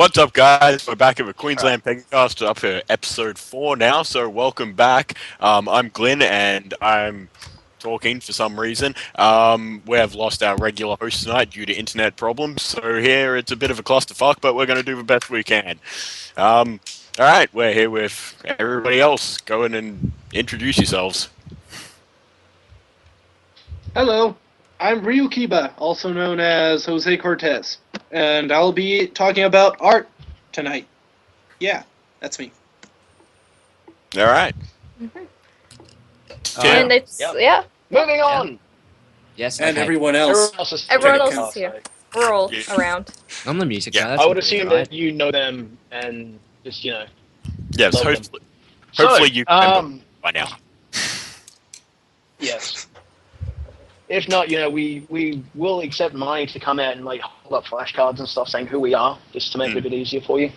What's up, guys? We're back at the Queensland Pegacast, up for episode 4 now, so welcome back. I'm Glenn, and I'm talking for some reason. We have lost our regular host tonight due to internet problems, so here it's a bit of a clusterfuck, but we're going to do the best we can. Alright, we're here with everybody else. Go in and introduce yourselves. Hello, I'm Ryu Kiba, also known as Jose Cortez, and I'll be talking about art tonight. Yeah, that's me. Alright. And it's, Moving on. Yes, And okay. everyone else. Everyone else is here. We're all around. On the music Yeah, side, that's I would pretty assume right. that you know them and just, Yes, Welcome. hopefully you remember by now. Yes. If not, we will accept money to come out and hold up flashcards and stuff saying who we are, just to make it a bit easier for you.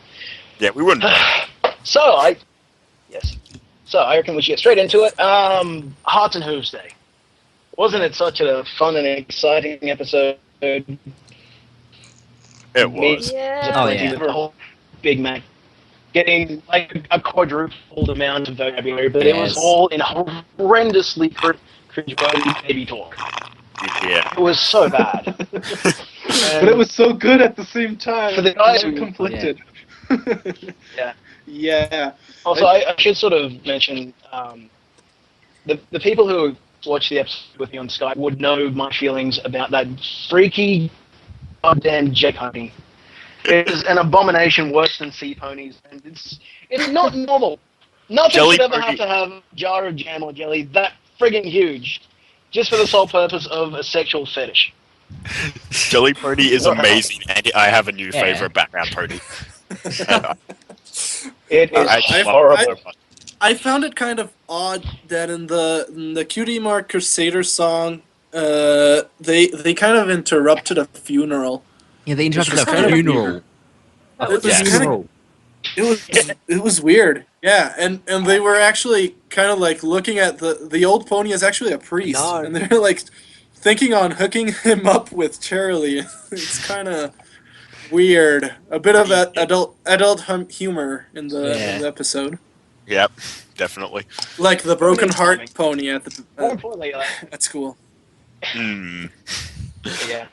Yeah, we wouldn't. So I reckon we should get straight into it. Hearts and Hooves Day. Wasn't it such a fun and exciting episode? It was. Yeah. Oh, yeah. The whole Big Mac getting a quadrupled amount of vocabulary, but it was Yes. all in horrendously cringe-worthy baby talk. Yeah. It was so bad. But it was so good at the same time. For the guys so who- conflicted. Yeah. Yeah. Also, I should sort of mention the people who watched the episode with me on Skype would know my feelings about that freaky goddamn jet pony. It is an abomination worse than sea ponies, and it's not normal. Nothing Jelly should ever pony. have to have a jar of jam or jelly that friggin' huge, just for the sole purpose of a sexual fetish. Jelly Pony is amazing, and I have a new Yeah. favorite background pony. It is I just love it horrible. so much. I found it kind of odd that in the Cutie Mark Crusader song, they kind of interrupted a funeral. Yeah, they interrupted was a kind of funeral. It was Yeah. kinda- It was weird. Yeah, and they were actually kind of like looking at the old pony as actually a priest, No. and they're like thinking on hooking him up with Charlie. It's kind of weird. A bit of that adult humor in the episode, Yep, definitely. like the broken heart pony at the More importantly, at school. Hmm. yeah.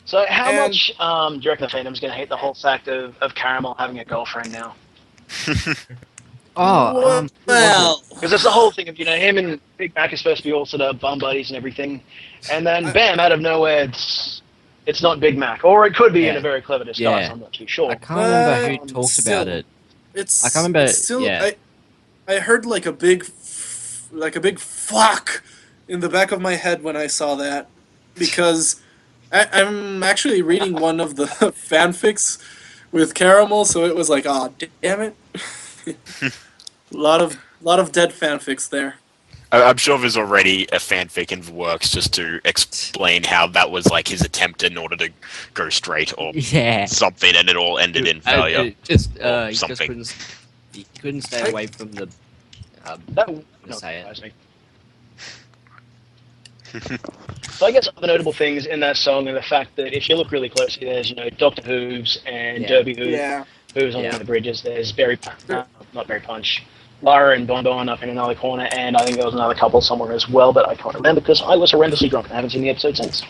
So how And- much do you reckon the fandom's going to hate the whole fact of Caramel having a girlfriend now? Oh, Well, Because it's the whole thing of, him and Big Mac are supposed to be all sort of bum buddies and everything, and then bam, out of nowhere, it's not Big Mac. Or it could be in Yeah. a very clever disguise, Yeah. I'm not too sure. I can't remember who Um, talked still- about it. it's I can't remember- it's still, yeah. I heard like a big fuck in the back of my head when I saw that, because I'm actually reading one of the fanfics with Caramel, so it was like, oh damn it, a lot of dead fanfics there. I'm sure there's already a fanfic in the works just to explain how that was like his attempt in order to go straight or Yeah. something, and it all ended in failure. He just something. couldn't stay away from the. That gonna no, say it. surprise me. So I guess other notable things in that song are the fact that if you look really closely, there's Dr. Hooves and Yeah. Derby Hooves, Yeah, Hooves on Yeah. one of the bridges. There's not Berry Punch, Lara and Bon Bon up in another corner, and I think there was another couple somewhere as well, but I can't remember because I was horrendously drunk and I haven't seen the episode since.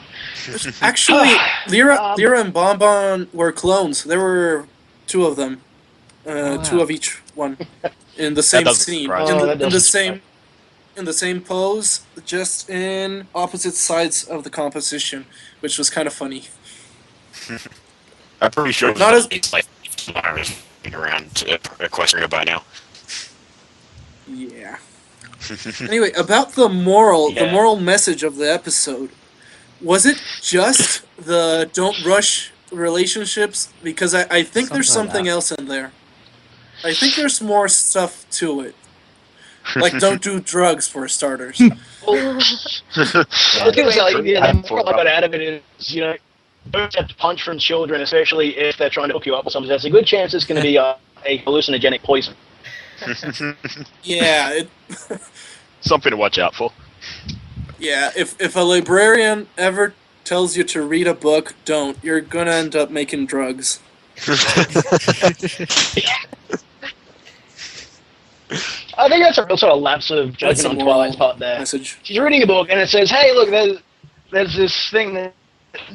actually, Lyra and Bonbon were clones. There were two of them, wow. two of each one, in the same doesn't scene, surprise me. in That the doesn't same. In the same pose, just in opposite sides of the composition, which was kind of funny. I'm pretty sure Not as- it's like around Equestria by now. Yeah. Anyway, about the moral Yeah. message of the episode, was it just the don't rush relationships? Because I think there's Something something like that. else in there. I think there's more stuff to it. Like, don't do drugs for starters. I was going to say, the moral I got out of it is, don't accept punch from children, especially if they're trying to hook you up with something. There's a good chance it's going to be a hallucinogenic poison. Yeah, Something to watch out for. yeah. If a librarian ever tells you to read a book, don't. You're gonna end up making drugs. I think that's a real sort of lapse of That's judgment a on moral Twilight's part there. message. She's reading a book and it says, "Hey, look, there's this thing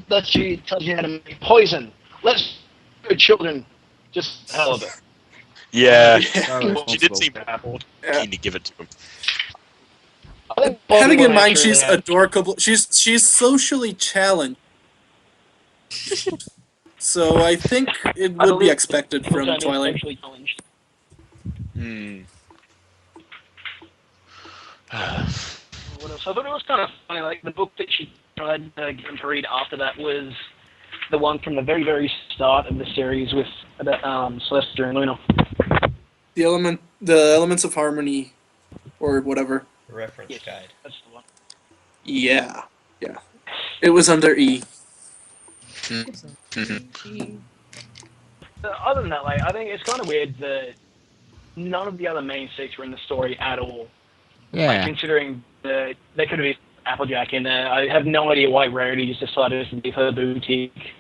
that she tells you how to make poison. Let's go, children, just the hell of it." Yeah, Yeah. she did seem Yeah. keen to give it to him. I think Having in Bobby mind Lashley she's had- adorable, she's socially challenged, so I think it I would be believe expected from Tony is Twilight. sexually challenged. Hmm. What else? I thought it was kind of funny. Like the book that she tried to get him to read after that was the one from the very, very start of the series with about Celeste and Luna. The elements of harmony, or whatever. Reference Yes, guide. that's the one. Yeah. It was under E. Other than that, like I think it's kind of weird that none of the other main six were in the story at all. Like, Yeah. considering that there could have been LaquerJack in there. I have no idea why Rarity just decided to leave her boutique.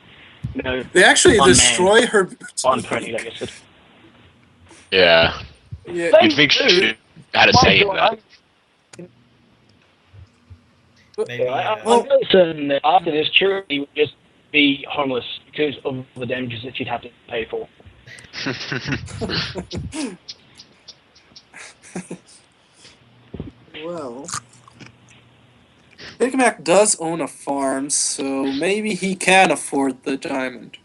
You know, They actually One man. destroy her. on Pony, I guess. Yeah, Yeah. you'd think she had a say in that. Maybe. I'm really certain that after this, Charity would just be homeless because of the damages that she'd have to pay for. Well, Big Mac does own a farm, so maybe he can afford the diamond.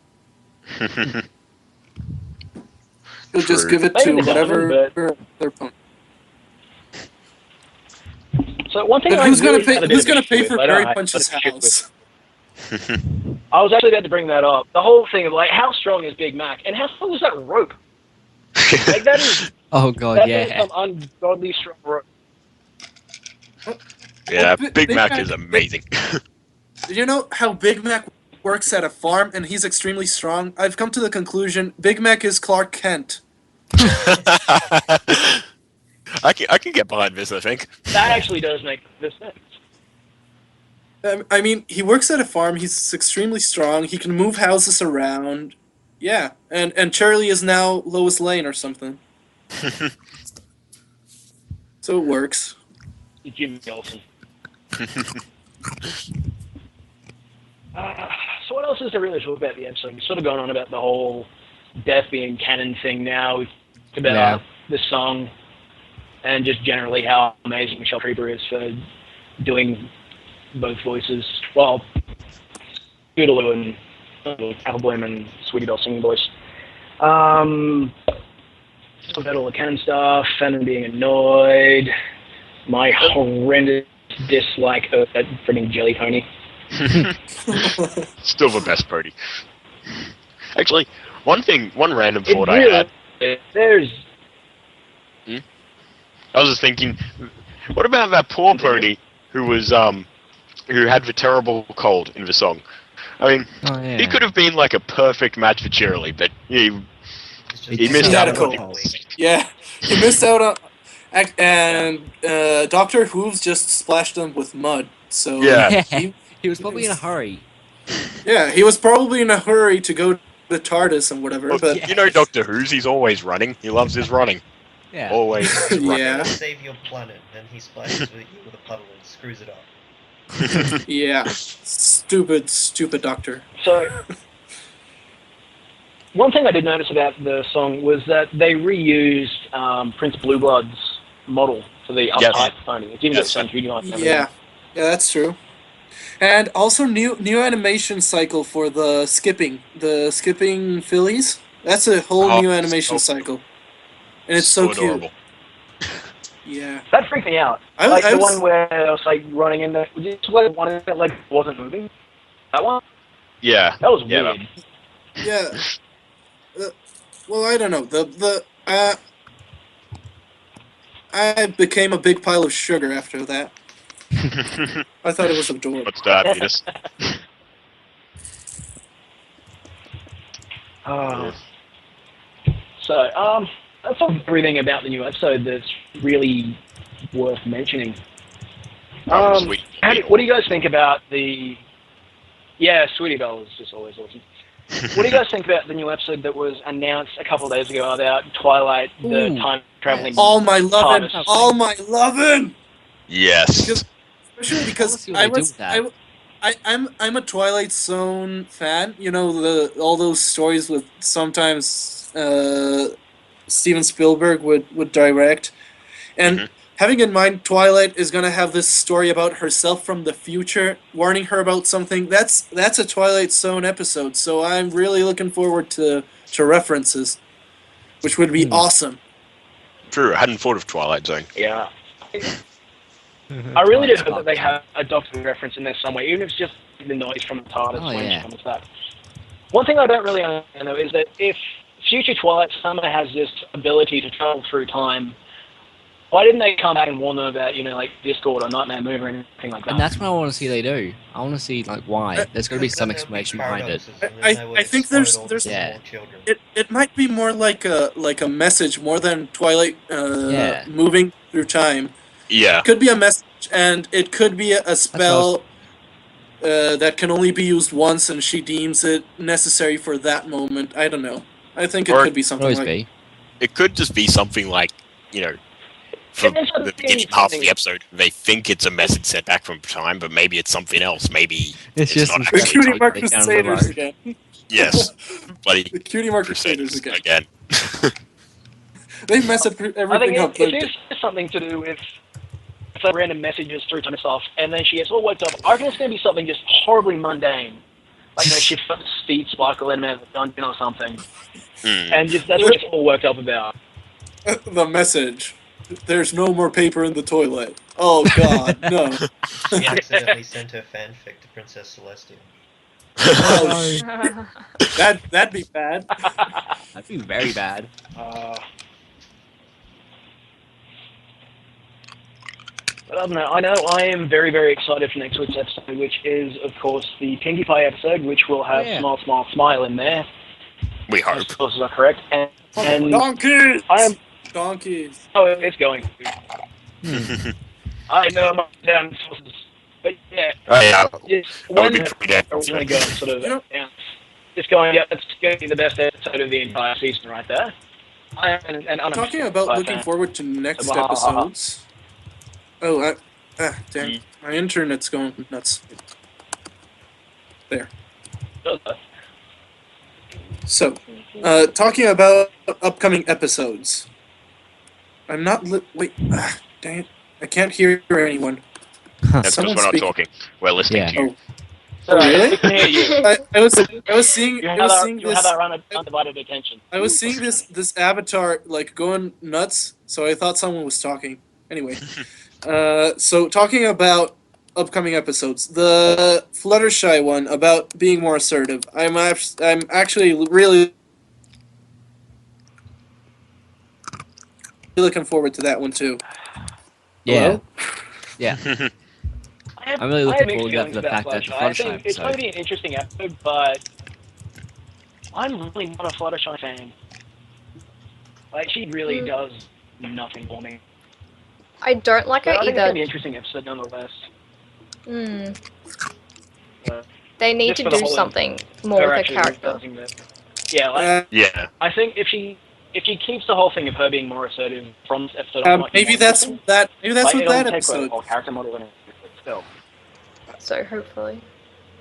He'll just True. give it Maybe to the whatever diamond, their pony. So one thing But I who's really gonna pay? had a bit Who's of gonna issue pay with, for I don't Barry have Punch's an issue with- house? I was actually about to bring that up. The whole thing of like, how strong is Big Mac, and how strong is that rope? Like that is Oh god, that is yeah. some ungodly strong rope. Yeah, Well, Big Mac is amazing. Did you know how Big Mac works at a farm and he's extremely strong? I've come to the conclusion Big Mac is Clark Kent. I can get behind this. I think. That actually does make this sense. I mean, he works at a farm. He's extremely strong. He can move houses around. Yeah, and Charlie is now Lois Lane or something. So it works. Jimmy Olsen. So what else is there really to talk about the episode? We've sort of gone on about the whole death being canon thing now. We've talked about the song and just generally how amazing Michelle Creeper is for doing both voices. Well, Scootaloo and Apple Bloom and Sweetie Belle singing voice. Talk about all the canon stuff, Fandom being annoyed, my horrendous dislike of that freaking jelly pony. Still the best pony. Actually, one random It thought I really- had. There's I was just thinking, what about that poor pony who was who had the terrible cold in the song? I mean, Oh yeah. he could have been like a perfect match for Cheerilee, but he missed He out had a on cold. it. Yeah, he missed out on, and Doctor Hooves just splashed them with mud. So Yeah. He was probably in a hurry. yeah, he was probably in a hurry to go to the TARDIS and whatever. Well, But you know Doctor Who's, he's always running. He loves his running. Yeah. Always running. yeah, Save your planet, and he splashes with you with a puddle and screws it up. yeah, stupid Doctor. so. One thing I did notice about the song was that they reused Prince Blueblood's model for the Yes. uptight pony. It didn't Yes. get sent to you. Yeah, that's true. And also new animation cycle for the skipping fillies. That's a whole Oh, new animation so- cycle, and it's so cute. adorable. Yeah, That freaked me out. I Like the was- one where I was like running in there. Just like one that like wasn't moving. That one. Yeah. That was Yeah, weird. yeah. Well, I don't know. I became a big pile of sugar after that. I thought it was adorable. What's diabetes? So, that's not everything about the new episode that's really worth mentioning. Sweet. What do you guys think about the? Yeah, Sweetie Belle is just always awesome. What do you guys think about the new episode that was announced a couple of days ago about Twilight, the Ooh, time traveling? All my lovin', TARDIS? all my lovin'. Yes. Especially I because wanna see what they do with that. I'm a Twilight Zone fan. You know all those stories with sometimes Steven Spielberg would direct, and Mhm. having in mind Twilight is gonna have this story about herself from the future, warning her about something. That's a Twilight Zone episode. So I'm really looking forward to references, which would be awesome. True, I hadn't thought of Twilight Zone. Yeah. I really do hope that they have a Doctor reference in there somewhere, even if it's just the noise from the TARDIS Oh, when yeah. she comes back. One thing I don't really understand, though, is that if future Twilight somehow has this ability to travel through time, why didn't they come back and warn them about, like Discord or Nightmare Moon or anything like that? And that's what I want to see they do. I want to see like why. There's got to be some explanation behind it. I think there's Yeah. it might be more like a message more than Twilight Yeah. moving through time. Yeah. It could be a message, and it could be a spell that can only be used once, and she deems it necessary for that moment. I don't know. I think it Or could be Could something always like be. It could just be something like, for It's the beginning half of the episode, they think it's a message sent back from time, but maybe it's something else. Maybe It's just not some the actually. Cutie Mark down the Crusaders road. again. Yes, bloody The Cutie Mark Crusaders Crusaders again. again. They mess up I think everything up. it is something to do with some random messages through time and stuff, and then she gets all worked up. I reckon it's going to be something just horribly mundane. Like, she puts speed sparkle in a dungeon or something. And just that's what it's all worked up about. The message. There's no more paper in the toilet. Oh God, no. She accidentally sent her fanfic to Princess Celestia. Oh, that'd be bad. That'd be very bad. But I don't know. I know I am very, very excited for next week's episode, which is, of course, the Pinkie Pie episode, which will have Smile, Smile, Smile in there. We hope. Those sources are correct. And Donkeys! I am... Donkeys. Oh, it's going. I know my damn sources. But yeah, Oh, yeah. just That would when be pretty damn originally good. going sort of just going, yeah, it's going to be the best episode of the entire season right there. Talking about looking forward to next episodes. Oh, dang. My internet's going nuts. There. So, talking about upcoming episodes. I'm not wait, dang it. I can't hear anyone. That's because Someone we're not speak- talking. We're listening Yeah. to you. Oh, really? We can hear you. I was seeing You I have was seeing this that undivided attention. I was seeing this avatar like going nuts, so I thought someone was talking. Anyway, so talking about upcoming episodes, the Fluttershy one about being more assertive. I'm actually really looking forward to that one too. Yeah. Hello? Yeah. I'm really I have looking mixed forward to feelings the about fact that the Fluttershy. I Fluttershy think it's going to episode. be an interesting episode, but I'm really not a Fluttershy fan. Like, she really does nothing for me. I don't like her But I think it's going to be either. an interesting episode nonetheless. They need Just to for the do whole something more with her actually character. realizing that- Yeah, like, Yeah. I think if she keeps the whole thing of her being more assertive from this episode, on, like, Maybe more that's interesting, that. Maybe that's like, what it'll that take episode. a whole character model in it, but still. So hopefully.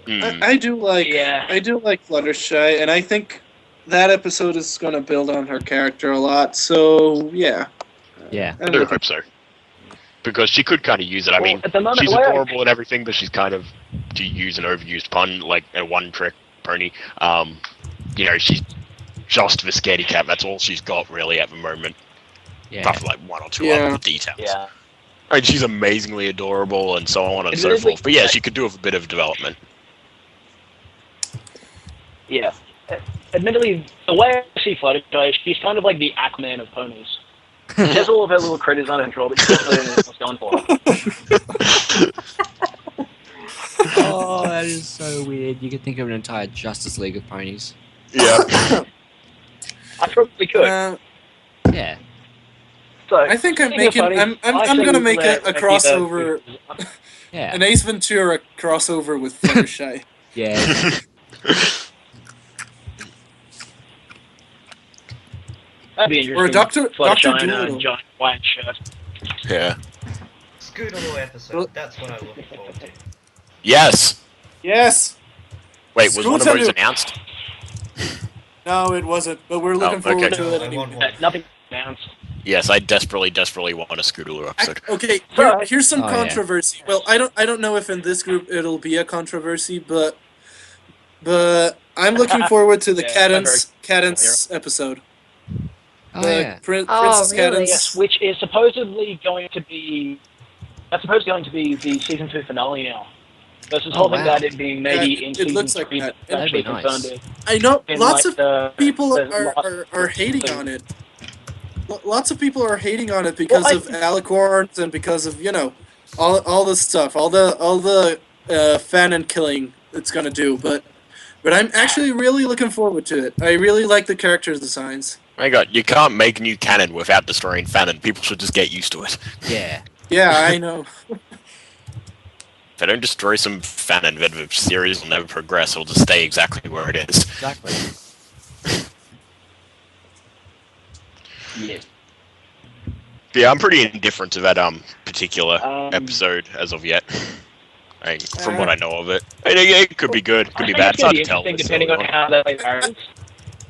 I do like Yeah. I do like Fluttershy, and I think that episode is going to build on her character a lot. So yeah, Yeah. I do hope so. Because she could kind of use it. I Well, mean, at the moment, she's where- adorable and everything, but she's kind of, to use an overused pun, like a one-trick pony. She's just the scaredy cat. That's all she's got, really, at the moment. Yeah. Apart from, like, one or two Yeah. other details. Yeah. I mean, she's amazingly adorable and so on and so Admittedly- forth. But yeah, she could do with a bit of development. Yeah. Admittedly, the way I see Fluttershy, she's kind of like the Aquaman of ponies. She has all of her little critters under control, but she doesn't really know what's going for her. Oh, that is so weird. You could think of an entire Justice League of ponies. Yeah. I probably could. Yeah. So, I think I'm speaking of making. ponies, I'm I gonna think make a that crossover, Yeah. an Ace Ventura crossover with Fluttershy. Yeah. That'd be Or interesting. Dr. Fluttershy in a Doolittle. giant white shirt. Yeah. Scootaloo episode. That's what I'm looking forward to. Yes. Yes. Wait, was one of those Scootaloo. announced? No, it wasn't. But we're looking okay. forward to No, it I anyway. want one. Nothing announced. Yes, I desperately want a Scootaloo episode. Okay, here's some controversy. Well, I don't know if in this group it'll be a controversy, but I'm looking forward to the Cadence episode. Oh, yeah. Princess really? Cadence. Yes, which is supposedly going to be. That's supposedly going to be the season 2 finale now. There's this whole thing about it being maybe in season looks like 3. that. That's actually That'd be nice. confirmed. I know In, lots like, of people the are hating on it. Lots of people are hating on it because of alicorns and because of all this stuff, all the fanon killing it's gonna do. But I'm actually really looking forward to it. I really like the character designs. My God, you can't make new canon without destroying fanon. People should just get used to it. Yeah. Yeah, I know. If they don't destroy some fanon, then the series will never progress. It'll just stay exactly where it is. Exactly. Yeah. Yeah, I'm pretty indifferent to that particular episode as of yet. From what I know of it, it could be good, could be bad. It's hard to tell. Depending on how they play variants.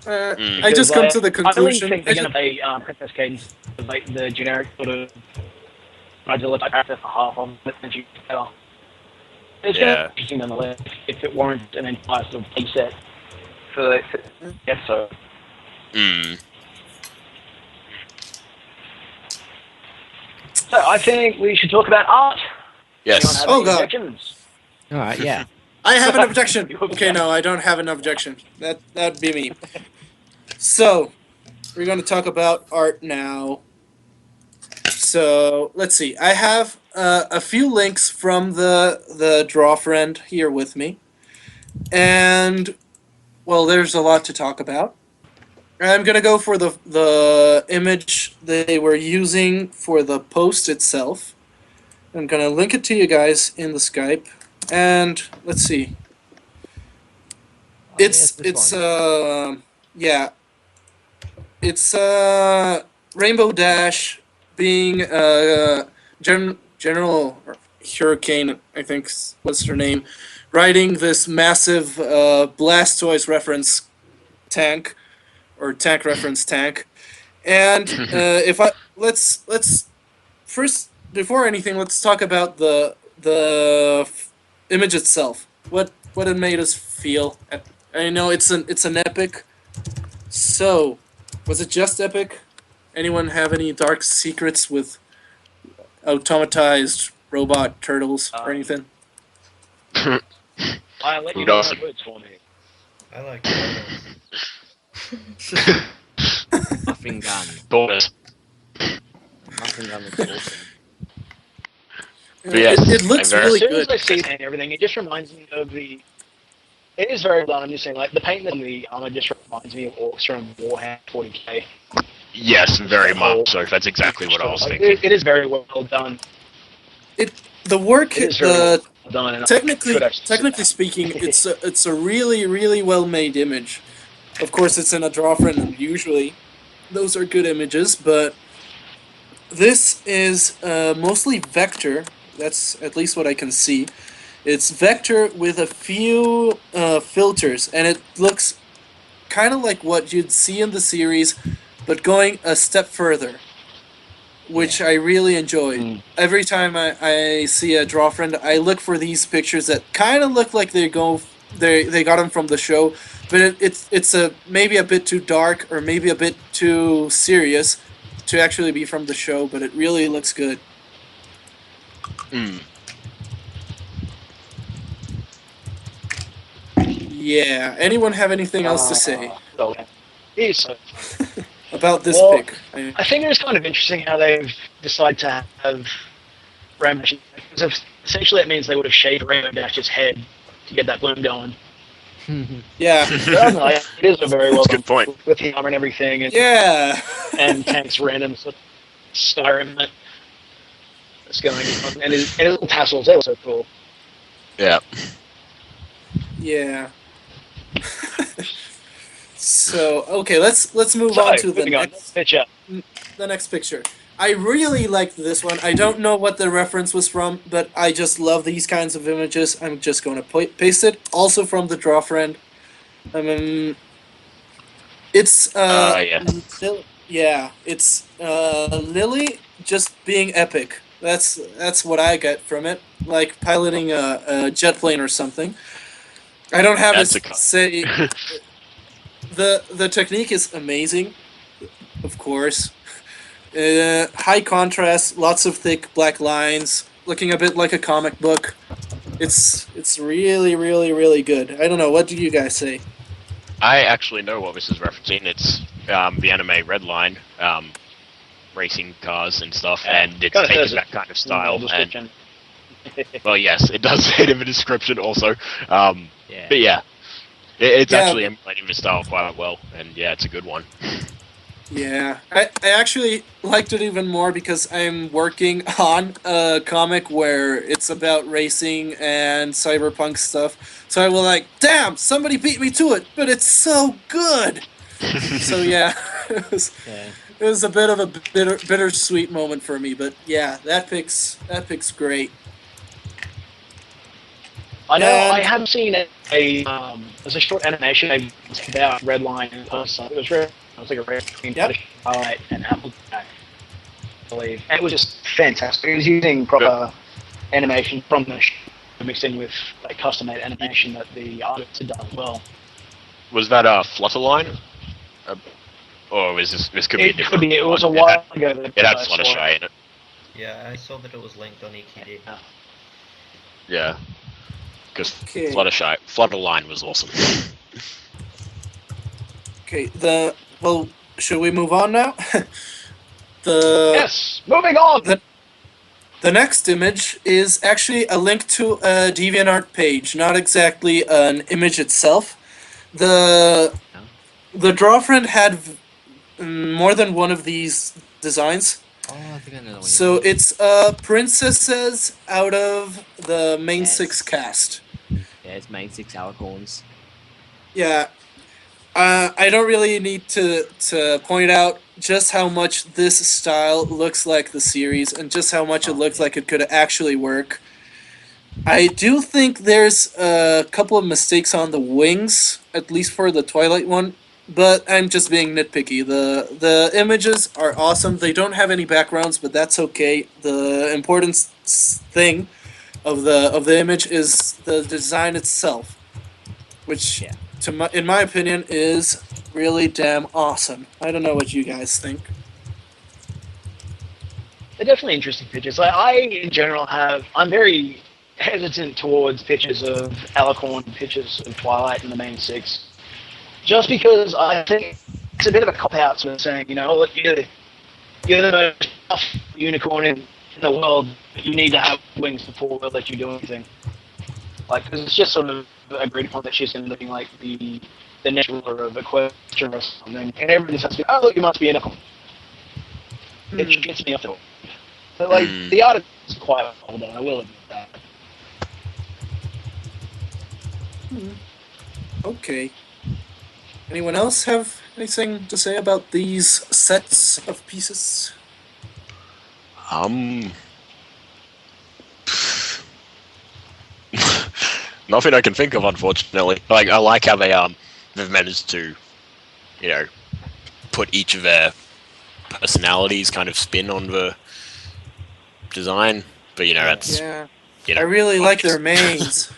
I just come to the conclusion. I really think they're going to play Princess Cadence like the generic sort of Godzilla type character for half of it, and she better. It's going to be interesting nonetheless if it warrants an entire sort of play set for the episode. So I think we should talk about art. Yes. Oh God. Objections? All right, yeah. I have an objection. Okay, no, I don't have an objection. That'd be me. So, we're going to talk about art now. So, let's see. I have a few links from the draw friend here with me. And, well, there's a lot to talk about. I'm going to go for the image they were using for the post itself. I'm going to link it to you guys in the Skype. And let's see. It's Rainbow Dash being General Hurricane, I think was her name, riding this massive Blastoise reference tank or tank reference tank. And let's first, before anything, let's talk about the image itself. What it made us feel. I know it's an epic. So, was it just epic? Anyone have any dark secrets with automatized robot turtles or anything? I'll let you know the words for me. I like turtles. Muffin gun. Bonus. Muffin gun looks awesome. It looks really As soon good. as I see it and everything, it just reminds me of the. It is very well done. I'm just saying, like the paint and the armor just reminds me of Orcs from Warhammer 40k. Yes, very much. So that's exactly what I was thinking. It is very well done. The work, It is very well done. And technically speaking, it's a really, really well made image. Of course, it's in a draw friend, and usually those are good images, but this is mostly vector. That's at least what I can see. It's vector with a few filters, and it looks kind of like what you'd see in the series, but going a step further, which I really enjoy. Every time I see a draw friend, I look for these pictures that kind of look like they got them from the show, but it's maybe a bit too dark or maybe a bit too serious to actually be from the show, but it really looks good. Yeah. Anyone have anything else to say about this pick? I think it's kind of interesting how they've decided to have Rainbow Dash. Because essentially, it means they would have shaved Rainbow Dash's head to get that bloom going. Yeah. It is a very well done point with the armor and everything. And, and Tank's random sort of Skyrim that's going on, and his little tassels. They were so cool. Yeah. Yeah. So okay, let's move So, on to the moving on. next Picture. picture. I really liked this one. I don't know what the reference was from, but I just love these kinds of images. I'm just going to paste it. Also from the draw friend. It's Yeah. yeah, it's Lily just being epic. That's what I get from it. Like piloting a jet plane or something. I don't have That's to a cut. say the technique is amazing, of course. High contrast, lots of thick black lines, looking a bit like a comic book. It's really really really good. I don't know. What do you guys say? I actually know what this is referencing. It's the anime Redline, racing cars and stuff, and it's Kinda taken says that it kind of in the style. And description. well, yes, it does say it in the description also. Yeah. But yeah, it's Yeah, actually emulating the style quite well, and yeah, it's a good one. yeah, I actually liked it even more because I'm working on a comic where it's about racing and cyberpunk stuff. So I was like, damn, somebody beat me to it, but it's so good. So yeah, Yeah. it was a bit of a bittersweet moment for me. But yeah, that pick's great. I know I And have seen there's a short animation about Redline in person. It was really, it was like a red between yep, Twilight and Applejack, I believe. And it was just fantastic. It was using But proper animation from the show mixed in with like custom made animation that the artists had done as well. was that Flutterline? Uh, or is this could be a It different could be. It was a one. while ago. It had Fluttershy in it. Yeah, I saw that it was linked on EQD. Yeah, because okay, Flutterline was awesome. okay. Should we move on now? the Yes. Moving on. The next image is actually a link to a DeviantArt page, not exactly an image itself. The No? the draw friend had more than one of these designs. Oh, I think I know the one. So it's princesses out of the main six Yes. cast. Yeah, it's main 6 alicorns. Yeah, I don't really need to point out just how much this style looks like the series and just how much it looks yeah. like it could actually work. I do think there's a couple of mistakes on the wings, at least for the Twilight one, but I'm just being nitpicky. The images are awesome. They don't have any backgrounds, but that's okay. The important thing of the image is the design itself, which Yeah. in my opinion is really damn awesome. I don't know what you guys think. They're definitely interesting pictures. Like, I, in general, I'm very hesitant towards pictures of Alicorn, pictures of Twilight in the main 6, just because I think it's a bit of a cop out sort of saying, you know, look, you're the most tough unicorn in the world, but you need to have wings before we'll let you do anything. Like, because it's just sort of agreed upon that she's going to be looking like the next ruler of Equestria or something, and everybody starts to be, oh, look, you must be an unicorn. It gets me off the. So, like, the art is quite well done, I will admit that. Okay. Anyone else have anything to say about these sets of pieces? Nothing I can think of, unfortunately. Like I like how they've managed to, you know, put each of their personalities kind of spin on the design. But you know, that's Yeah. you know. I really like obvious. their mains.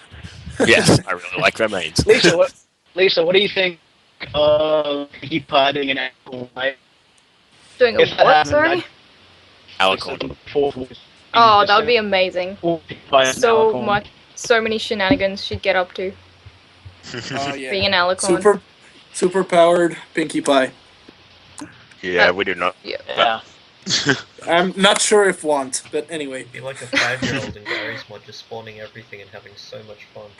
Yes, I really like their mains. Lisa, what do you think of keep parting an apple, right? Doing a If that what? happened, Sorry. Alicorn. Oh, that would be amazing. So much. much, so many shenanigans she'd get up to Oh yeah. being an alicorn. Super powered Pinkie Pie. Yeah, we do not. Yeah. I'm not sure if want, but anyway. Be like a 5-year-old in Gary's mod, just spawning everything and having so much fun.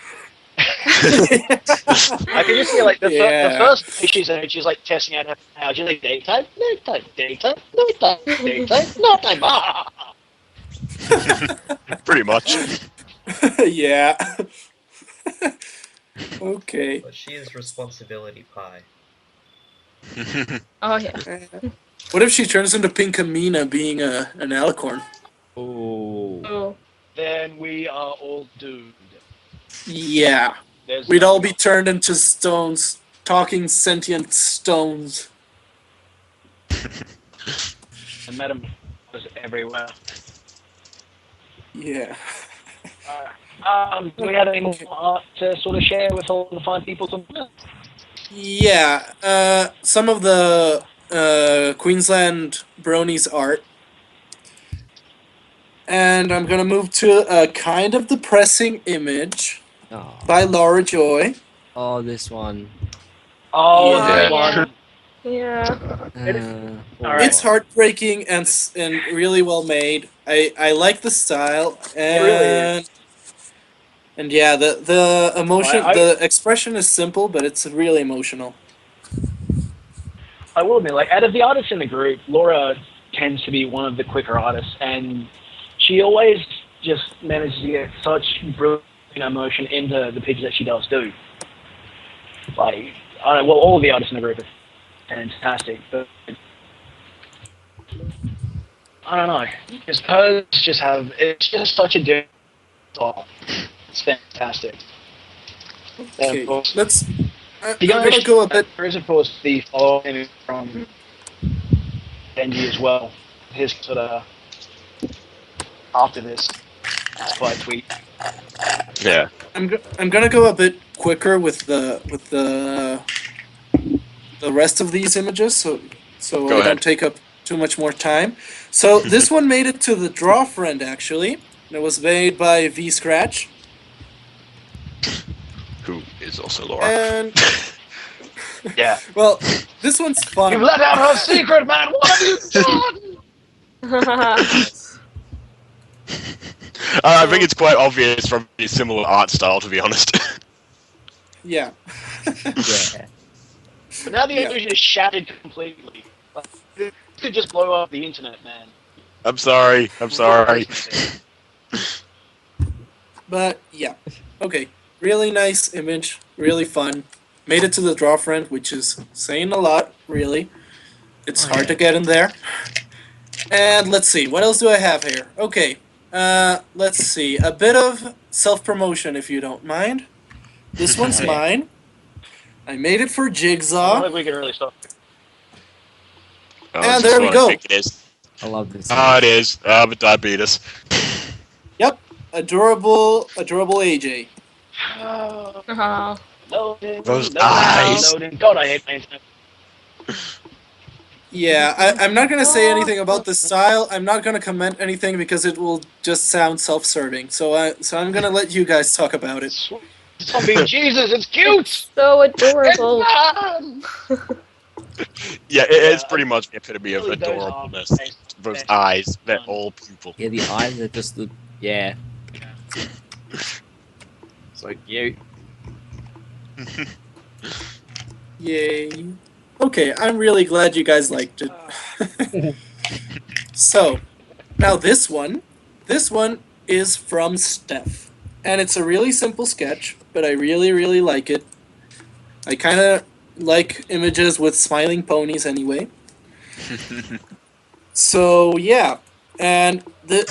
I can just see like the Yeah. first issues and she's like testing out her power. She's like daytime, nighttime, daytime, nighttime, daytime, nighttime. Ah! Pretty much. Yeah. Okay. But she is responsibility pie. Oh yeah. What if she turns into Pinkamena being an alicorn? Oh. Oh. Then we are all doomed. Yeah. There's We'd no all be turned into stones, talking sentient stones. the metamorphosis everywhere. Yeah. Do we have any more art to sort of share with all the fine people tonight? Yeah. Some of the Queensland bronies art. And I'm gonna move to a kind of depressing image Oh. by Laura Joy. Oh, this one. Oh, Yeah. this Yeah. one. Yeah. Alright. It's heartbreaking and really well made. I like the style It really is. and yeah, the emotion, I the expression is simple, but it's really emotional. will admit, like, out of the artists in the group, Laura tends to be one of the quicker artists, and she always just manages to get such brilliant emotion into the pictures that she does do. Like, I don't know, well, all of the artists in the group are fantastic, but I don't know. Just hers just have, it's just such a different style. It's fantastic. And Okay, of course, let's. I'm the gonna go a bit. there is, of course, the following from Benji as well. His sort of after this, it's quite sweet. Yeah. I'm gonna go a bit quicker with the rest of these images, so Go I ahead. don't take up too much more time. So this one made it to the draw friend actually. And it was made by V Scratch, Who is also Laura. and Yeah. well, this one's fun. You've let out her secret, man! What have you done? I think it's quite obvious from his similar art style, to be honest. Yeah. Yeah. But now the Yeah. illusion is shattered completely. Like, this could just blow up the internet, man. I'm sorry. But yeah, okay. Really nice image, really fun. Made it to the draw friend, which is saying a lot, really. It's hard to get in there. And let's see, what else do I have here? Okay, let's see. A bit of self-promotion, if you don't mind. This one's Yeah. mine. I made it for I don't Jigsaw. think we can really stop. Oh, And this is there we what go. I think it is. I love this. Ah, it is. But diabetes. Yep, adorable AJ. Oh. Loading, Those loading, eyes. loading. God, I hate my internet. Yeah, I'm not gonna say anything about the style. I'm not gonna comment anything because it will just sound self-serving. So I'm gonna let you guys talk about it. Zombie Jesus, it's cute! So adorable. Yeah, it's pretty much the epitome of Really, those adorableness. eyes. Those eyes, they're all pupil. Yeah, the eyes are just the. Yeah. So cute. Yay. Okay, I'm really glad you guys liked it. So, now this one is from Steph. And it's a really simple sketch, but I really, really like it. I kind of like images with smiling ponies anyway. So, yeah. And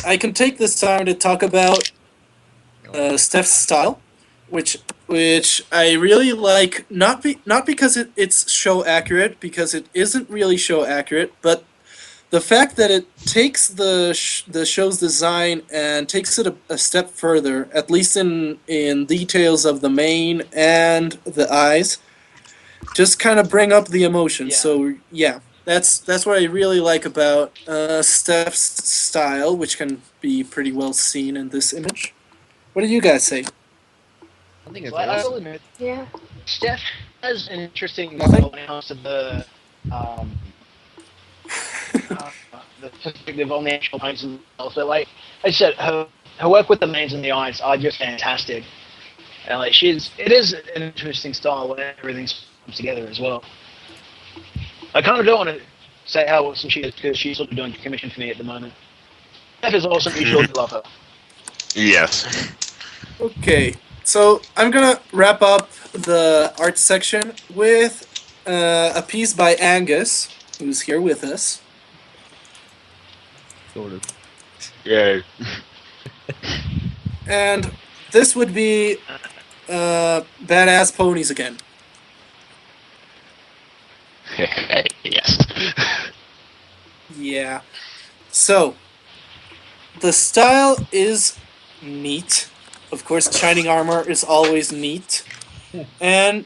I can take this time to talk about Steph's style, which I really like. Not because it's show accurate, because it isn't really show accurate, but the fact that it takes the show's design and takes it a step further, at least in details of the mane and the eyes, just kind of bring up the emotion. Yeah. So yeah, that's what I really like about Steph's style, which can be pretty well seen in this image. What do you guys say? I think it's Well, I will awesome. admit, Yeah. Steph has an interesting Nothing? when it comes to the perspective on the actual paints themselves. But like I said, her work with the mains and the eyes are just fantastic. And like it is an interesting style where everything comes together as well. I kind of don't want to say how awesome she is because she's sort of doing commission for me at the moment. Steph is awesome. You should love her. Yes. Okay, so I'm gonna wrap up the art section with a piece by Angus, who's here with us. Sort of. Yeah. And this would be Badass Ponies again. Yes. Yeah. So, the style is neat. Of course, shining armor is always neat. And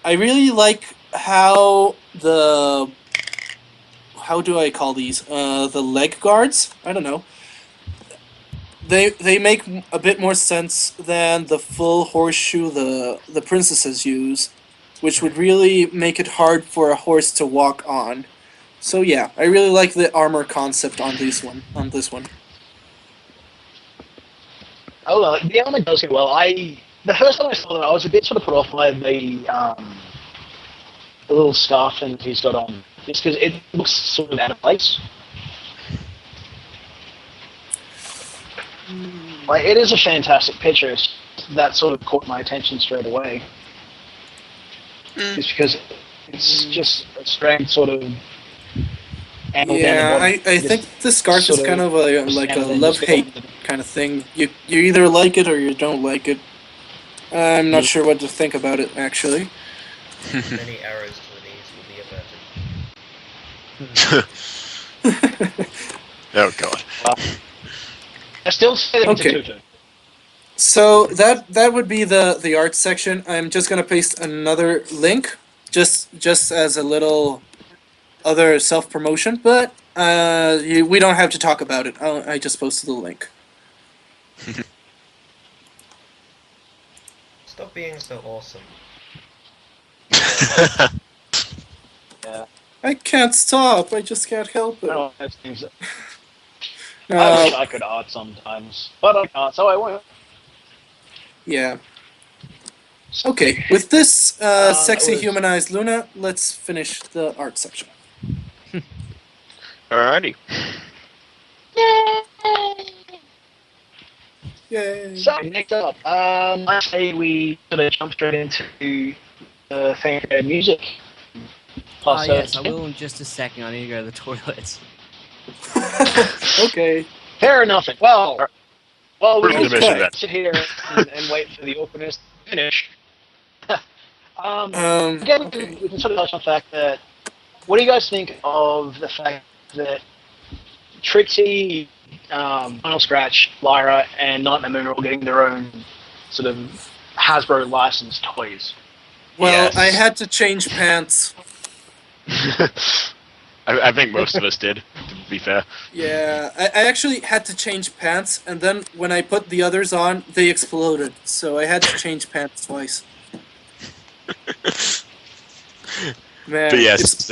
I really like how how do I call these? The leg guards? I don't know. They make a bit more sense than the full horseshoe the princesses use, which would really make it hard for a horse to walk on. So yeah, I really like the armor concept on this one. Oh, well, the armor does get well. The first time I saw that, I was a bit sort of put off by the little scarf thing that he's got on, just because it looks sort of out of place. Like, it is a fantastic picture. That sort of caught my attention straight away. Just because it's just a strange sort of angle down the Yeah, bottom. I think the scarf is kind of like a love-hate kind of thing. You either like it or you don't like it. I'm not sure what to think about it, actually. Many arrows to the knees will be averted. Oh god. I still say that Okay. it's a tutu. So that would be the art section. I'm just gonna paste another link, just as a little other self promotion. But we don't have to talk about it. I just posted the link. Stop being so awesome. Yeah. I can't stop. I just can't help I it. don't know, those things. I wish I could art sometimes, but I can't, so I won't. Yeah. Okay, with this sexy was- humanized Luna, let's finish the art section. Alrighty. Yay! So next up, I say we sort of jump straight into fan music. Ah, yes, I will in just a second. I need to go to the toilet. Okay. Fair enough. Well, we Brief intermission then. sit here and wait for the awkwardness to finish. Again, Okay. we can sort of touch on the fact that. What do you guys think of the fact that Trixie, Final Scratch, Lyra, and Nightmare Moon are all getting their own sort of Hasbro licensed toys? Well, Yes. I had to change pants. I think most of us did, to be fair. Yeah, I actually had to change pants, and then when I put the others on, they exploded. So I had to change pants twice. Man, But yes,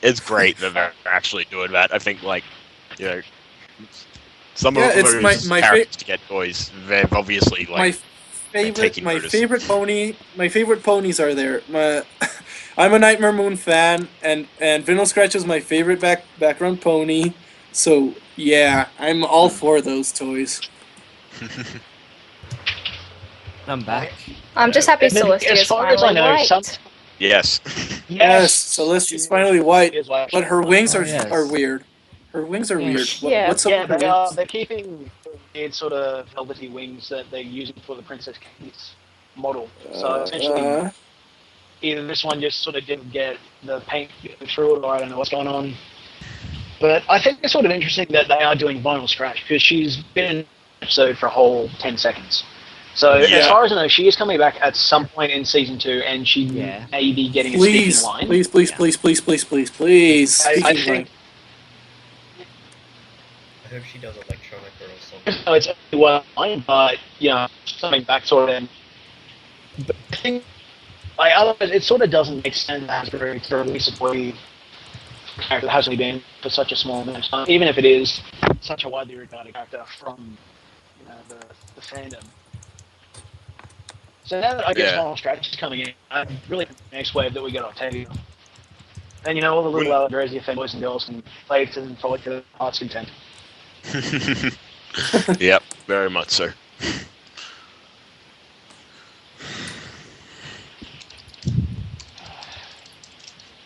it's great that they're actually doing that. I think, like, you know, some Yeah, of it's those my characters to get toys, they've obviously, like, taking my notice. favorite ponies are there. I'm a Nightmare Moon fan, and Vinyl Scratch is my favorite background pony. So yeah, I'm all for those toys. I'm back. I'm just happy And then, Celestia as is far as I finally know, white. some Yes. Yes, Celestia's finally white, is white. but her wings Oh, are yes. weird. Her wings are Yeah. weird. Yeah. What's up Yeah, with her they are. wings? They're keeping weird sort of velvety wings that they're using for the Princess Kate's model. So essentially, either this one just sort of didn't get the paint through it, or I don't know what's going on. But I think it's sort of interesting that they are doing Vinyl Scratch because she's been in an episode for a whole 10 seconds. So Yeah. as far as I know, she is coming back at some point in season 2, and she Yeah. may be getting a Please, speaking line. please, please, please, please, please, please, please. I Speaking think line. I hope she does electronica or something. No, it's only one line, but coming back sort of. But I think, like, otherwise, it sort of doesn't make sense as to release a toy character that hasn't been for such a small amount of time, even if it is such a widely regarded character from the fandom. So now that I guess Yeah. Final Strategy is coming in, I really think the next wave that we get Octavia. And all the little Alexandria fanboys and girls can play it and frolic to their heart's content. Yep, very much so.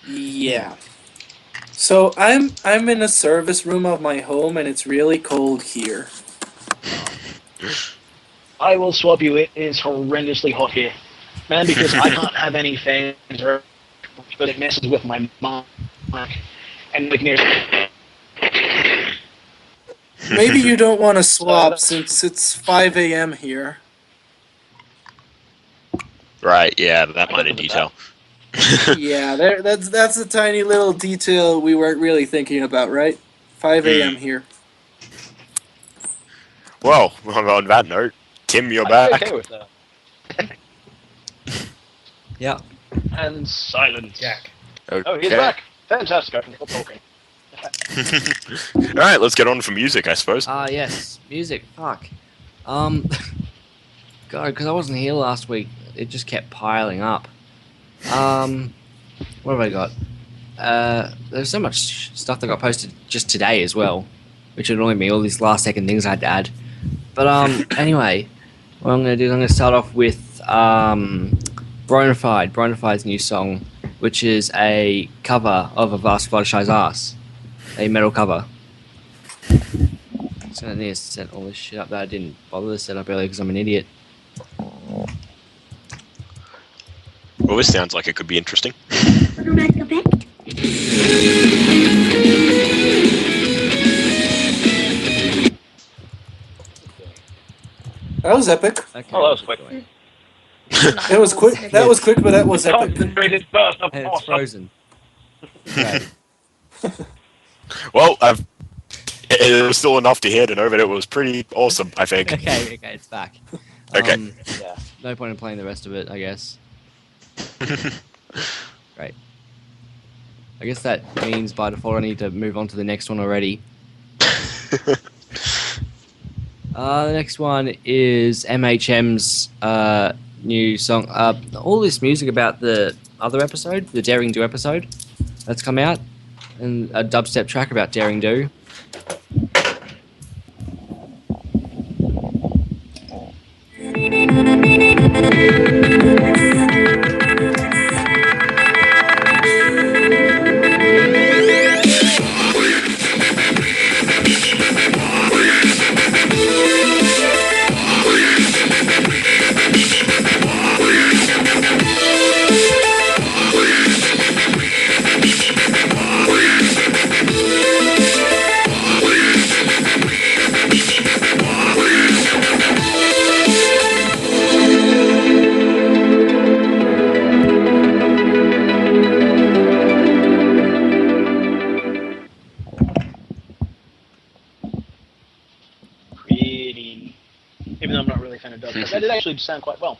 Yeah. So I'm in a service room of my home, and it's really cold here. I will swap you. It is horrendously hot here, man. Because I can't have any fans, but it messes with my mic and like near. Maybe you don't want to swap that's- since it's 5 a.m. here. Right, yeah, that minor detail. Yeah, that's a tiny little detail we weren't really thinking about, right? 5 a.m. here. Well, on that note, Tim, you're I'd be back. okay with that. Yeah. And silence. Jack. Okay. Oh, he's back. Fantastic. I can stop talking. Alright, let's get on for music, I suppose. Yes. Music. Fuck. God, because I wasn't here last week, it just kept piling up. What have I got? There's so much stuff that got posted just today as well, which annoyed me. All these last second things I had to add. But anyway, what I'm gonna do is I'm gonna start off with Bronafide's new song, which is a cover of a Vast Fluttershy's Ass, a metal cover. So I need to set all this shit up that I didn't bother to set up earlier because I'm an idiot. Well, this sounds like it could be interesting. That was epic. Okay. Oh, that was quick. It was quick. That was quick, but that was epic. Concentrated burst of And it's awesome. frozen. Right. Well, it was still enough to hear to know that it was pretty awesome, I think. Okay, it's back. Okay. Yeah. No point in playing the rest of it, I guess. Right. I guess that means by default I need to move on to the next one already. The next one is MHM's new song. All this music about the other episode, the Daring Do episode, that's come out, and a dubstep track about Daring Do. Pretty. Even though I'm not really a fan of dubstep, that did actually sound quite well.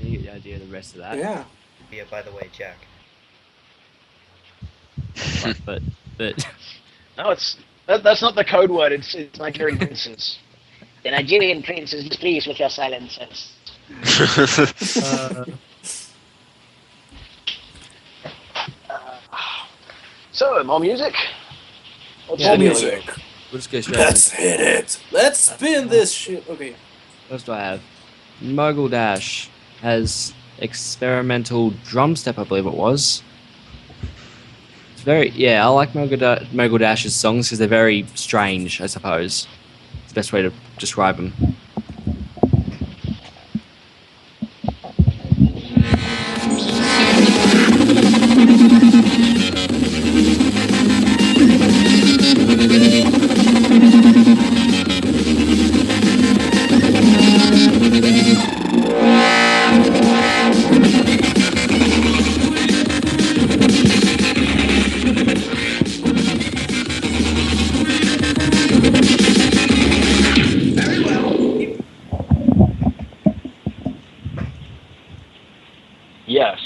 You get the idea of the rest of that. Yeah. Yeah, by the way, Jack. But No, that's not the code word. It's Nigerian princes. The Nigerian prince is displeased with your silences. So, more music? What's Yeah, More the music. we'll just go straight. Let's hit it. Let's spin this shit. Okay. What do I have? Mogul Dash has experimental drum step, I believe it was. It's very, I like Mogul Dash's songs because they're very strange, I suppose. It's the best way to describe them. Yes.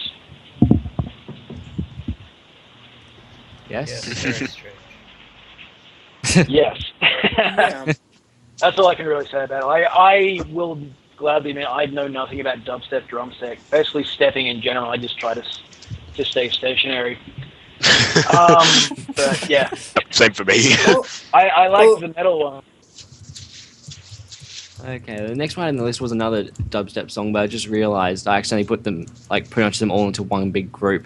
Yes? Yes, very strange. Yes. Yeah. That's all I can really say about it. I will gladly admit I know nothing about dubstep, drum set. Basically, stepping in general, I just try to stay stationary. But yeah, Same for me. Well, I like Well- the metal one. Okay, the next one on the list was another dubstep song, but I just realized I accidentally put pretty much them all into one big group.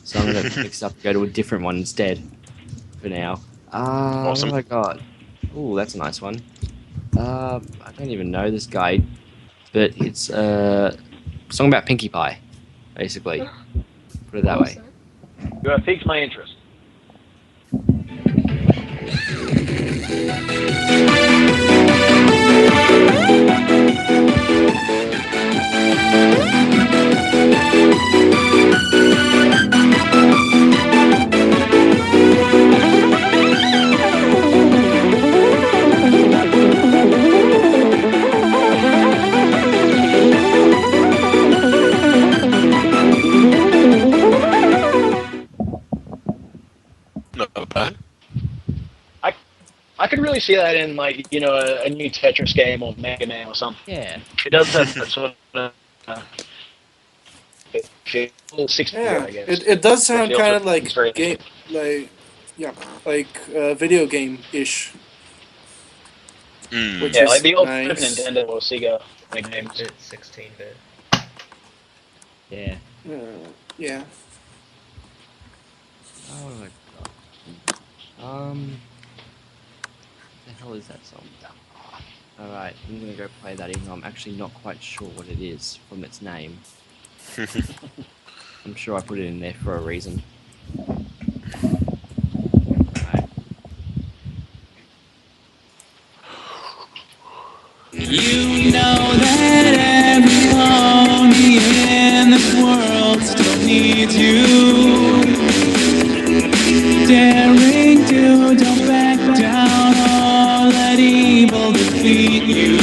So I'm gonna mix it up and go to a different one instead for now. Awesome. What have I got? Oh, that's a nice one. I don't even know this guy, but it's a song about Pinkie Pie, basically. Put it that way. Awesome. You have piqued my interest. Not bad. I could really see that in like a new Tetris game or Mega Man or something. Yeah. It does have that sort of feel 60 Yeah, I guess. it does The sound feel kind for of like it's very game, video game ish, which yeah, like is the old Super nice. Nintendo or Sega kind of games. It's 16-bit. Yeah. Yeah. Oh my god. What the hell is that song? Alright, I'm gonna go play that even though I'm actually not quite sure what it is from its name. I'm sure I put it in there for a reason. Alright. You know that every pony in this world still needs you. Daring to don't back down or let evil defeat you.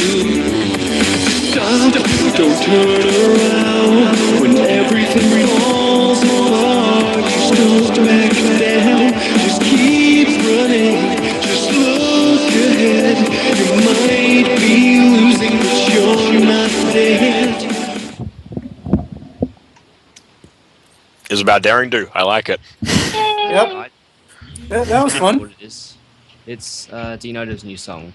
Don't turn around when everything falls apart. Just don't back down. Just keep running. Just look ahead. You might be losing, but you're not dead. It's about daring do. I like it. Yep. Alright, That was fun. what it is. It's Dinota's new song.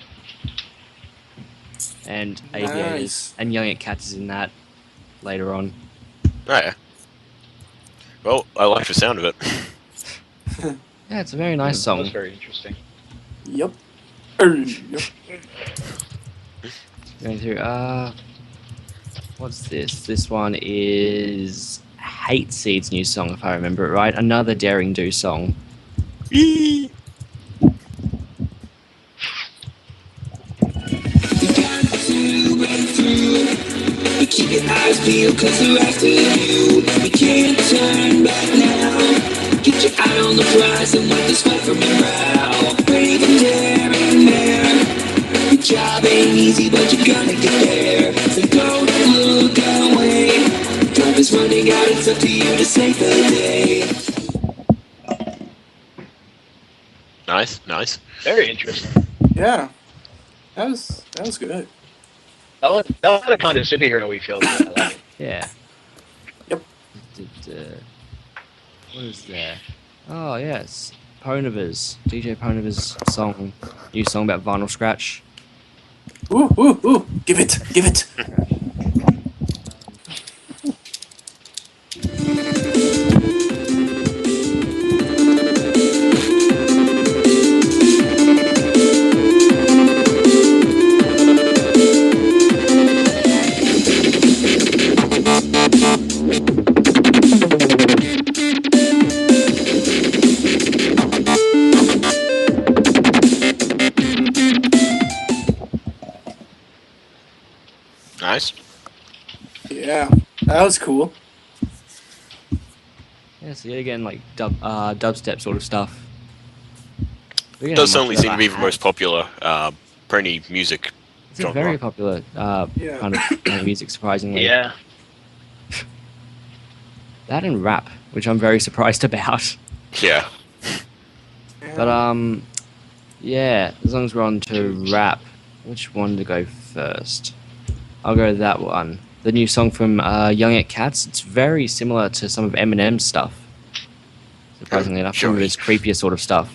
And Aviators Nice. and Young at Cats is in that later on. Oh, yeah. Well, I like the sound of it. Yeah, it's a very nice song. That's very interesting. Yep. Yep. Going through, what's this? This one is Hate Seed's new song, if I remember it right. Another Daring Do song. Eee. Keep your eyes peeled cause they're after you. You can't turn back now. Get your eye on the prize and wipe the sweat from your brow. Brave and daring there. Your job ain't easy but you're gonna get there. So don't look away. Time is running out, it's up to you to save the day. Nice. Very interesting. Yeah. That was good. That had a kind of superhero-y feel to it. I like it. Yeah. Yep. What is there? Oh, yes. Ponivers. DJ Ponivers' song. New song about Vinyl Scratch. Ooh. Give it. Nice. Yeah. That was cool. Yeah, so yet again, like dubstep sort of stuff. We It don't does have certainly much of that seem to be the I most have. popular for any music It's a genre. very popular Yeah. kind of music, surprisingly. Yeah. That and rap, which I'm very surprised about. Yeah. But yeah, as long as we're on to rap, which one to go first? I'll go that one. The new song from Young at Cats. It's very similar to some of Eminem's stuff. Surprisingly enough, some of his creepier sort of stuff.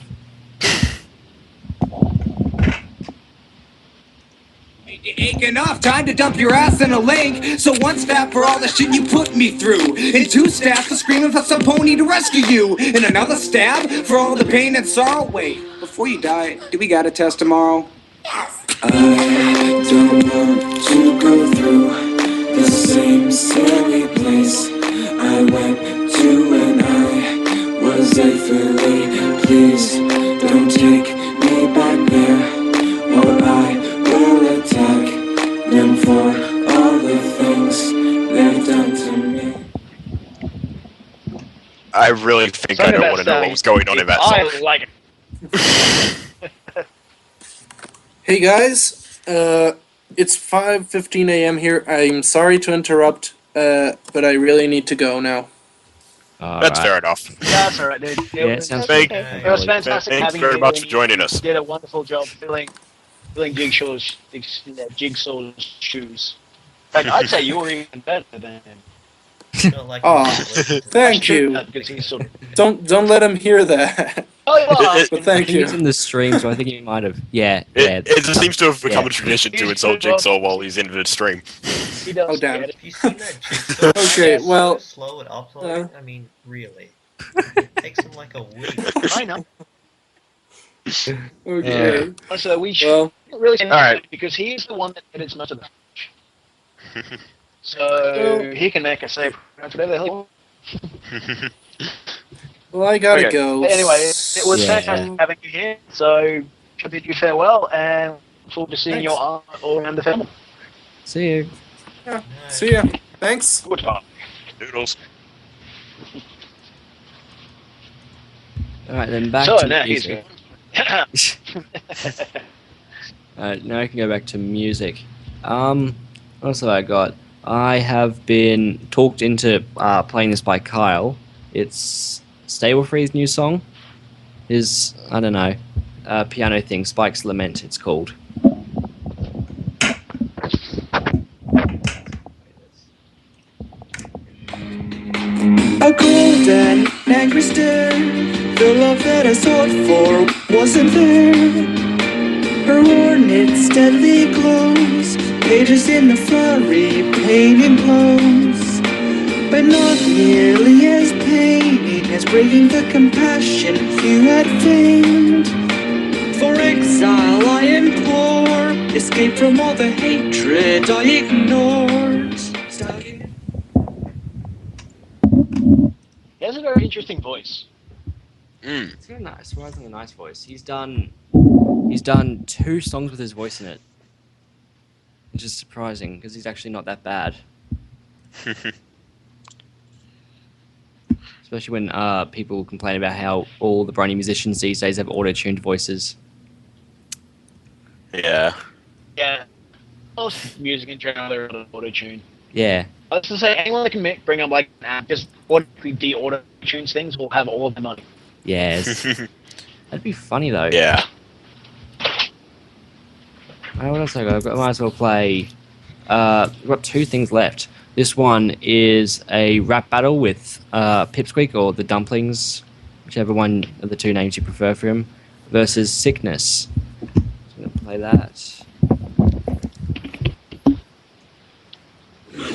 Ain't enough time to dump your ass in a lake. So one stab for all the shit you put me through. And two stabs for screaming for some pony to rescue you. And another stab for all the pain and sorrow. Wait, before you die, do we got a test tomorrow? I don't want to go through the same silly place I went to when I was a filly. Please don't take me back there, or I will attack them for all the things they've done to me. I really think I don't want to know what was going on in that I song. like it. Hey guys, it's 5:15 a.m. here. I'm sorry to interrupt, but I really need to go now. That's fair enough. That's alright, dude. Yeah, it sounds Thank- good. It was fantastic Thanks having very you much here, for joining us. You did a wonderful job filling Jigsaw's shoes. In fact, I'd say you were even better than him. Not like Aw, you should listen to thank you. Because he's sort of... Don't let him hear that. Oh, you are. It- But I thank think you. it's in the stream, so I think he might have. Yeah, It just seems to have become Yeah. a tradition to He's insult good, Jigsaw while he's in the stream. He does Oh, damn. get it. Have you seen that Jigsaw? Okay, It's well, so slow at uploading. I mean, really. It takes him like a week. I know. Okay. So we should Well, really say Alright. because he's the one that edits most of the So he can make a save whatever the hell he wants. well, I gotta Okay. go. Anyway, it was Yeah. fantastic having you here. So I bid you farewell and look forward to seeing Thanks. your art all around the family. See you. No. See ya. Thanks. Goodbye. Noodles. All right, then back So to now he's music. gone. Alright, now I can go back to music. What else have I got? I have been talked into playing this by Kyle. It's Stable Free's new song. His, I don't know, piano thing, Spike's Lament, it's called. A cold and angry stare. The love that I sought for wasn't there. Her hornet steadily glows. Pages in the flurry, painting blows. But not nearly as paining as breaking the compassion you had feigned. For exile I implore. Escape from all the hatred I ignored. He has a very interesting voice. It's got a nice, surprisingly nice voice. He's done 2 songs with his voice in it, which is surprising because he's actually not that bad. Especially when people complain about how all the brony musicians these days have auto-tuned voices. Yeah. Yeah. Most music in general, they're auto-tune. Yeah, I was to say, anyone that can bring up like an app, just automatically de-auto-tunes things will have all of the money. yes. That'd be funny though. Yeah. What else I got? I might as well play. We've got 2 things left. This one is a rap battle with Pipsqueak or the Dumplings, whichever one of the 2 names you prefer for him, versus Sickness. So I'm gonna play that.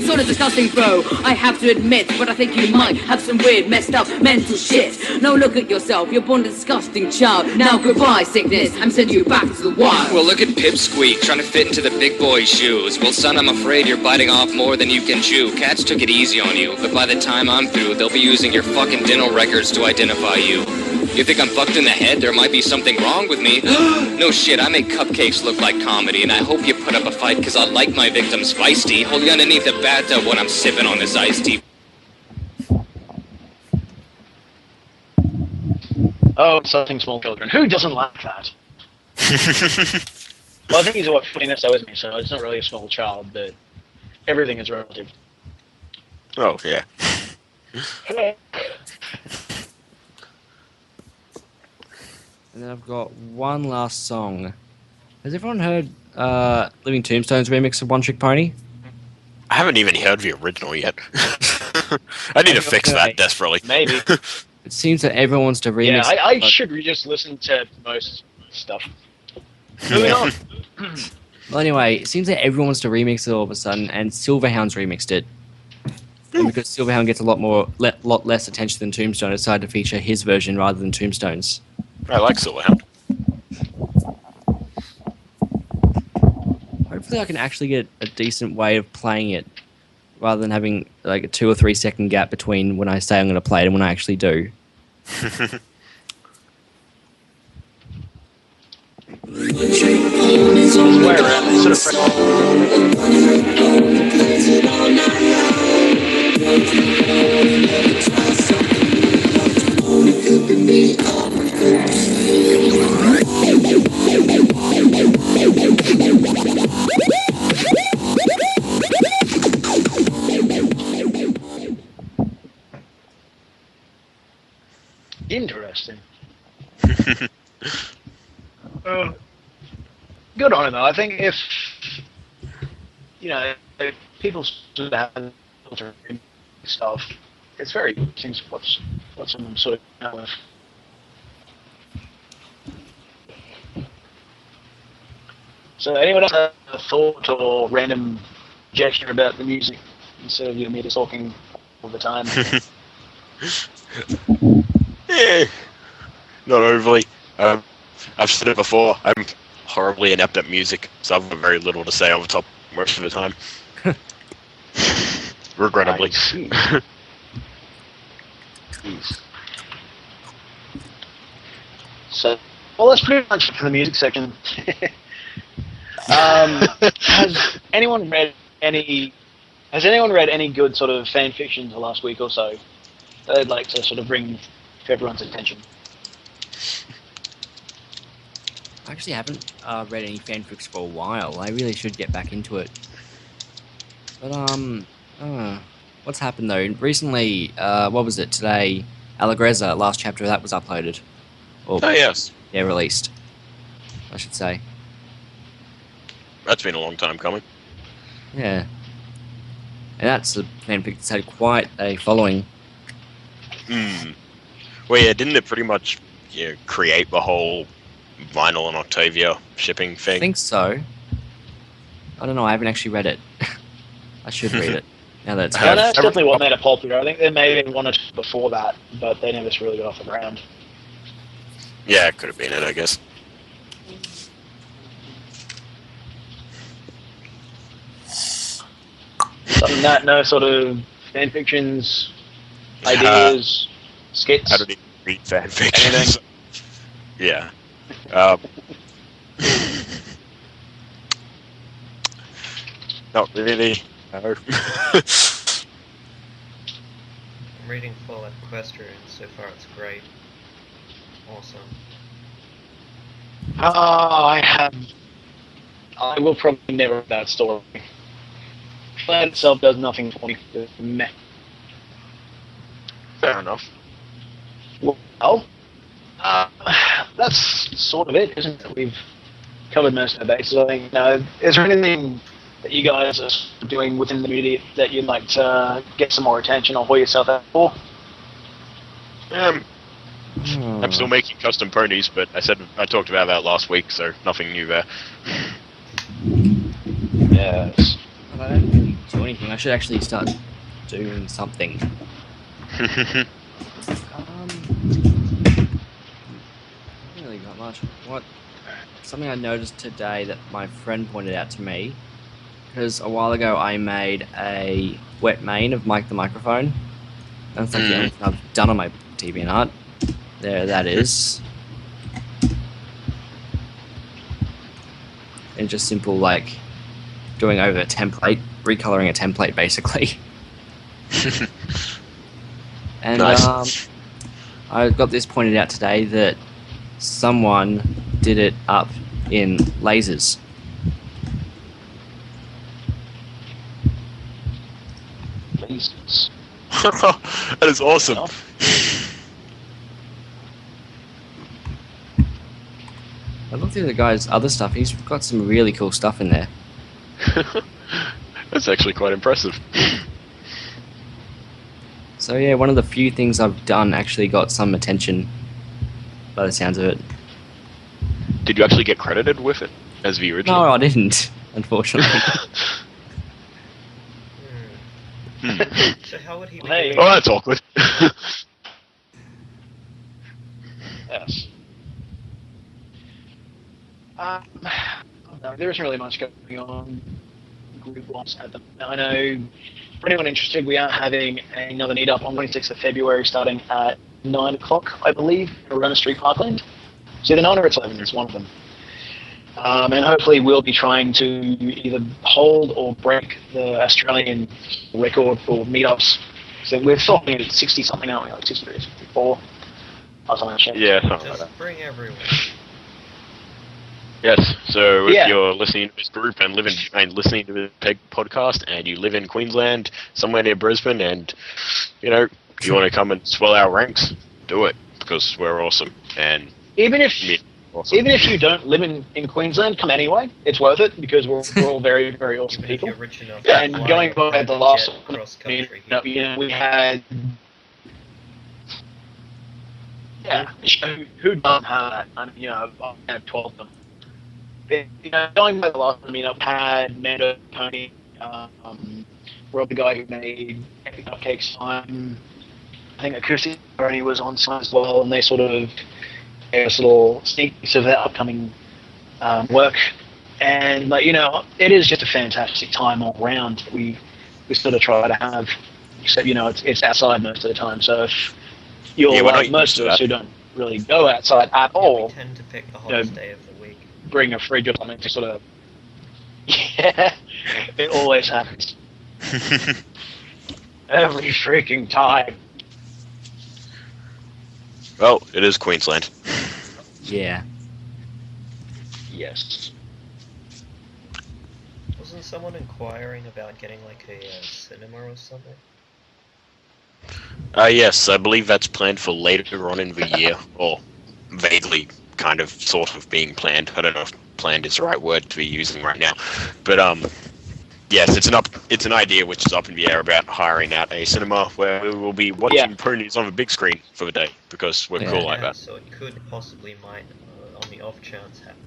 Sort of disgusting, bro, I have to admit, but I think you might have some weird, messed up mental shit. No, look at yourself, you're born a disgusting child. Now goodbye, sickness, I'm sending you back to the wild. Well, look at Pipsqueak, trying to fit into the big boy's shoes. Well, son, I'm afraid you're biting off more than you can chew. Cats took it easy on you, but by the time I'm through, they'll be using your fucking dental records to identify you. You think I'm fucked in the head? There might be something wrong with me. No shit, I make cupcakes look like comedy, and I hope you put up a fight, cause I like my victims feisty. Hold you underneath the bathtub when I'm sipping on this iced tea. Oh, insulting small children. Who doesn't like that? Well, I think he's what 14 so with me, so it's not really a small child, but everything is relative. Oh, yeah. And then I've got one last song. Has everyone heard Living Tombstone's remix of One Trick Pony? I haven't even heard the original yet. I need to fix that desperately. Maybe. It seems that everyone wants to remix. Yeah, I but should just listen to most stuff. Moving on. Well, anyway, it seems like everyone wants to remix it all of a sudden, and Silverhound's remixed it. And because Silverhound gets a lot less attention than Tombstone, I decided to feature his version rather than Tombstone's. I like Silverhound. Hopefully, I can actually get a decent way of playing it, rather than having like a 2 or 3 second gap between when I say I'm going to play it and when I actually do. Way around, sort of interesting. Good on it though. I think if if people sort of have stuff, it's very interesting what someone sort of come with. So anyone else have a thought or random gesture about the music instead of me just talking all the time? Not overly. I've said it before. I'm horribly inept at music, so I've got very little to say on the top most of the time. Regrettably. So, well, that's pretty much it for the music section. Has anyone read any good sort of fan fiction the last week or so that I'd like to sort of bring to everyone's attention? I actually haven't read any fanfics for a while. I really should get back into it. But what's happened though? Recently, what was it today? Allegrezza, last chapter of that was uploaded. Or, Oh yes, yeah, released. I should say. that's been a long time coming. Yeah. And that's a fanfic that's had quite a following. Well, yeah, didn't it pretty much create the whole Vinyl and Octavia shipping thing? I think so. I don't know, I haven't actually read it. I should read it. Now that it's Yeah, that's definitely what made it popular. I think there may have been one or two before that, but they never really got off the ground. Yeah, it could have been it, I guess. Other than that, no sort of fan fictions, ideas, skits. I don't even read fan fiction. Anything? Yeah. Not really. No. I'm reading Fallout Equestria, and so far it's great. Awesome. I will probably never read that story. Plan itself does nothing for me. Meh. Fair enough. Well, that's sort of it, isn't it? We've covered most of the bases, I think. Now, is there anything that you guys are doing within the community that you'd like to get some more attention or hold yourself out for? I'm still making custom ponies, but I talked about that last week, so nothing new there. Yes. I don't really do anything. I should actually start doing something. Not really got much. Something I noticed today that my friend pointed out to me, because a while ago I made a wet main of Mike the Microphone. That's like the only thing I've done on my DeviantArt. There, that is. And just simple, like, doing over a template, recoloring a template, basically. And Nice. I got this pointed out today that someone did it up in lasers. Lasers. That is awesome. Oh. I looked through the guy's other stuff. He's got some really cool stuff in there. That's actually quite impressive. So yeah, one of the few things I've done actually got some attention by the sounds of it. Did you actually get credited with it as the original? No, I didn't. unfortunately. So how would he be Hey. doing? Oh, that's awkward. Yes. No, there isn't really much going on group-wise at the moment. I know, for anyone interested, we are having another meet-up on 26th of February starting at 9 o'clock, I believe, at Runner Street, Parkland. So the 9 or it's 11 is one of them. And hopefully we'll be trying to either hold or break the Australian record for meetups. So we're talking at 60-something, aren't we? Like 63, 64. Or something like that. Yeah, something like Just that. bring everyone. Yes, so if Yeah. you're listening to this group and listening to the Peg podcast and you live in Queensland, somewhere near Brisbane, and, you know, you want to come and swell our ranks, do it, because we're awesome. And Even if awesome. Even if you don't live in Queensland, come anyway. It's worth it because we're all very, very awesome Even if people. you're rich enough And to fly going a by private the last jet cross you country. know, we had who doesn't have that? I mean, you know, I have 12 of them. But, you know, going by the last one, we had Mando, Tony, Rob, the guy who made Epic Cupcakes. I think Acoustic already was on site as well, and they sort of gave us little sneak peeks of their upcoming work. And, like, you know, it is just a fantastic time all round. We sort of try to have, except, you know, it's outside most of the time. So if you're Yeah, we're like not most used of to us that. who don't really go outside at Yeah, all, we tend to pick the know, hottest day of the week. bring a fridge or something to sort of. Yeah, it always happens. Every freaking time. Well, it is Queensland. Yeah. Yes. Wasn't someone inquiring about getting like a cinema or something? Yes, I believe that's planned for later on in the year, or vaguely kind of sort of being planned. I don't know if planned is the right word to be using right now. But yes, it's an idea which is up in the air about hiring out a cinema where we will be watching ponies on the big screen for the day because we're cool like that. So it could possibly might, on the off chance, happen.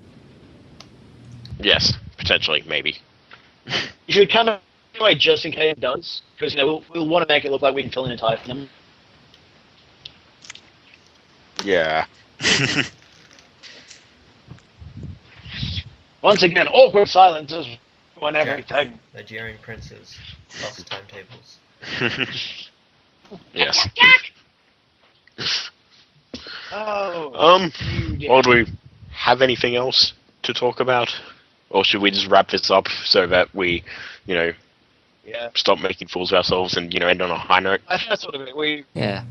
Yes, potentially, maybe. You should come anyway just in case it does, because you know we'll want to make it look like we can fill an entire film. Yeah. Once again, awkward silences on everything. Nigerian princes, plus timetables. Yes. Oh. Well, do we have anything else to talk about? Or should we just wrap this up so that we, you know, stop making fools of ourselves and, you know, end on a high note? I think that's sort of it. Yeah.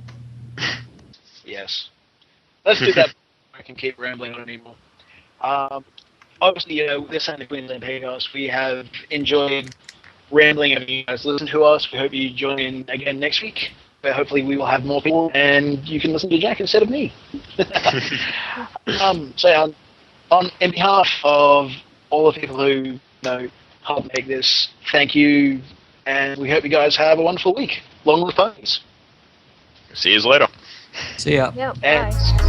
Yes. Let's do that. I can keep rambling on anymore. Obviously, you know, this is the Queensland Pegacast. We have enjoyed rambling and you guys listen to us. We hope you join in again next week. But hopefully we will have more people and you can listen to Jack instead of me. So in behalf of all the people who, you know, helped make this, thank you, and we hope you guys have a wonderful week. Long live ponies. See you later. See ya. Yep, And bye.